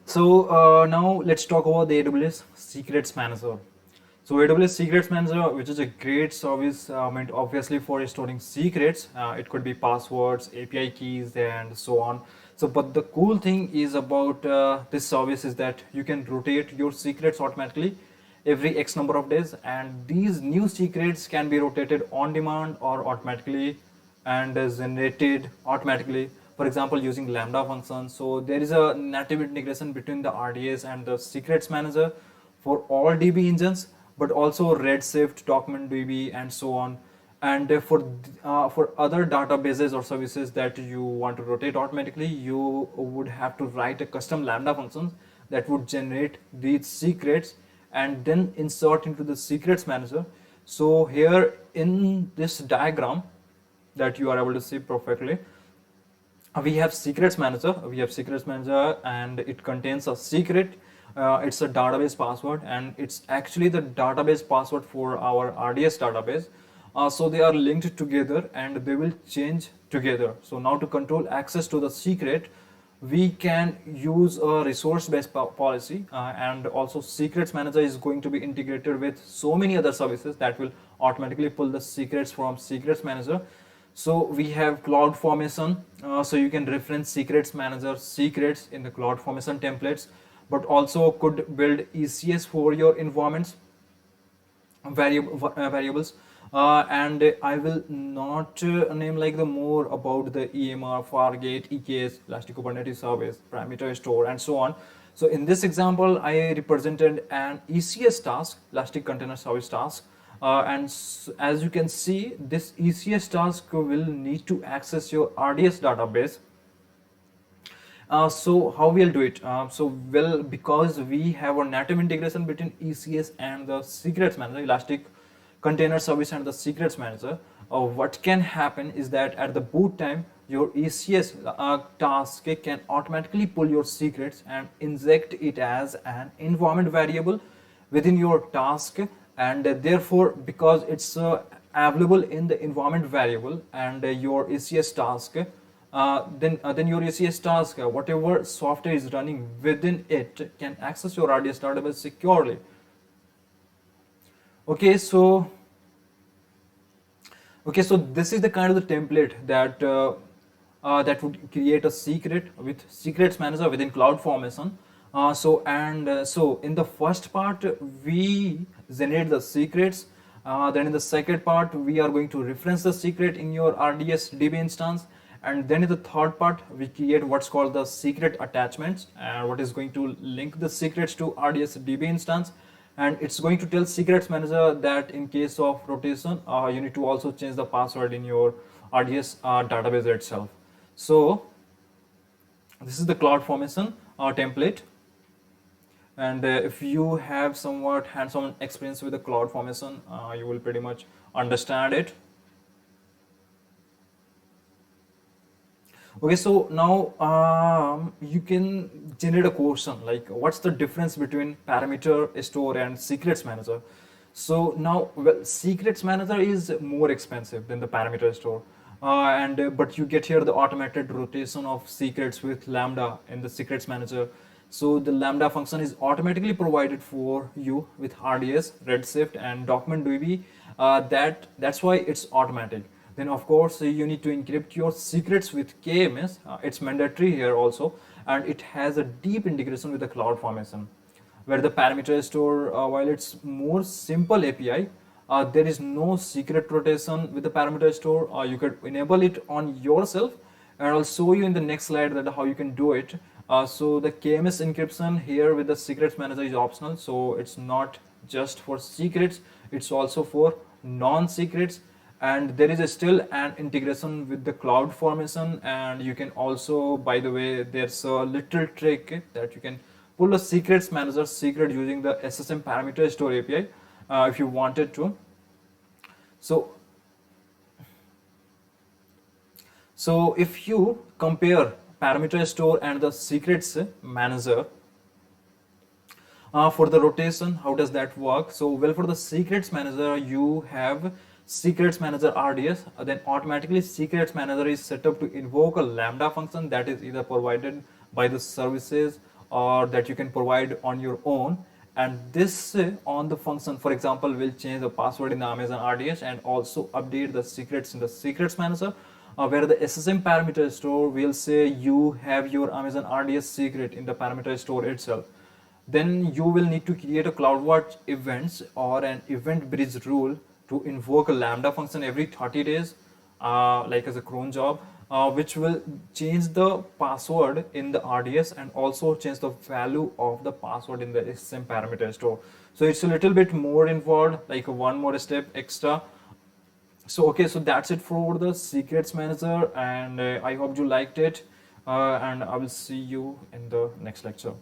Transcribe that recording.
So now let's talk about the AWS Secrets Manager. So AWS Secrets Manager, which is a great service meant obviously for storing secrets. It could be passwords, API keys, and so on. So, but the cool thing is about this service is that you can rotate your secrets automatically every X number of days, and these new secrets can be rotated on demand or automatically and generated automatically, for example using Lambda function. So there is a native integration between the RDS and the secrets manager for all DB engines, but also Redshift, document DB, and so on. And for other databases or services that you want to rotate automatically, you would have to write a custom Lambda function that would generate these secrets and then insert into the secrets manager. So here in this diagram that you are able to see perfectly, we have secrets manager. And it contains a secret. It's a database password, and it's actually the database password for our RDS database. So they are linked together and they will change together. So now to control access to the secret, we can use a resource-based policy, and also secrets manager is going to be integrated with so many other services that will automatically pull the secrets from secrets manager. So we have CloudFormation, so you can reference secrets manager secrets in the CloudFormation templates, but also could build ECS for your environments variables. And I will not name like the more about the EMR, Fargate, EKS, Elastic Kubernetes Service, Parameter Store, and so on. So in this example, I represented an ECS task, Elastic Container Service task. And as you can see, this ECS task will need to access your RDS database. So how we'll do it? Well, because we have a native integration between ECS and the secrets manager, Elastic Container Service and the secrets manager, what can happen is that at the boot time, your ECS task can automatically pull your secrets and inject it as an environment variable within your task. And therefore, because it's available in the environment variable and your ECS task, then your ECS task, whatever software is running within it, can access your RDS database securely. Okay, so this is the kind of the template that that would create a secret with secrets manager within CloudFormation. So in the first part we generate the secrets. Then in the second part we are going to reference the secret in your RDS DB instance, and then in the third part we create what's called the secret attachments, what is going to link the secrets to RDS DB instance. And it's going to tell secrets manager that in case of rotation, you need to also change the password in your RDS database itself. So this is the CloudFormation template. And if you have somewhat hands-on experience with the CloudFormation, you will pretty much understand it. Okay, so now you can generate a question like, what's the difference between Parameter Store and Secrets Manager? So now, well, Secrets Manager is more expensive than the Parameter Store, but you get here the automated rotation of secrets with Lambda in the Secrets Manager. So the Lambda function is automatically provided for you with RDS, Redshift, and document DB. That's why it's automatic. Then of course you need to encrypt your secrets with KMS. It's mandatory here also, and it has a deep integration with the CloudFormation. Where the Parameter Store, while it's more simple API, there is no secret rotation with the Parameter Store. You could enable it on yourself, and I'll show you in the next slide that how you can do it. So the KMS encryption here with the secrets manager is optional, so it's not just for secrets, it's also for non-secrets. And there is still an integration with the CloudFormation, and you can also, by the way, there's a little trick that you can pull a secrets manager secret using the SSM Parameter Store API if you wanted to. So if you compare Parameter Store and the secrets manager, for the rotation, how does that work? So well, for the secrets manager, you have secrets manager RDS, then automatically secrets manager is set up to invoke a Lambda function that is either provided by the services or that you can provide on your own. And this on the function, for example, will change the password in the Amazon RDS and also update the secrets in the secrets manager, where the SSM parameter store will say you have your Amazon RDS secret in the parameter store itself. Then you will need to create a CloudWatch events or an event bridge rule to invoke a Lambda function every 30 days, like as a cron job, which will change the password in the RDS and also change the value of the password in the SSM parameter store. So it's a little bit more involved, like one more step extra. So okay, so that's it for the secrets manager, and I hope you liked it, and I will see you in the next lecture.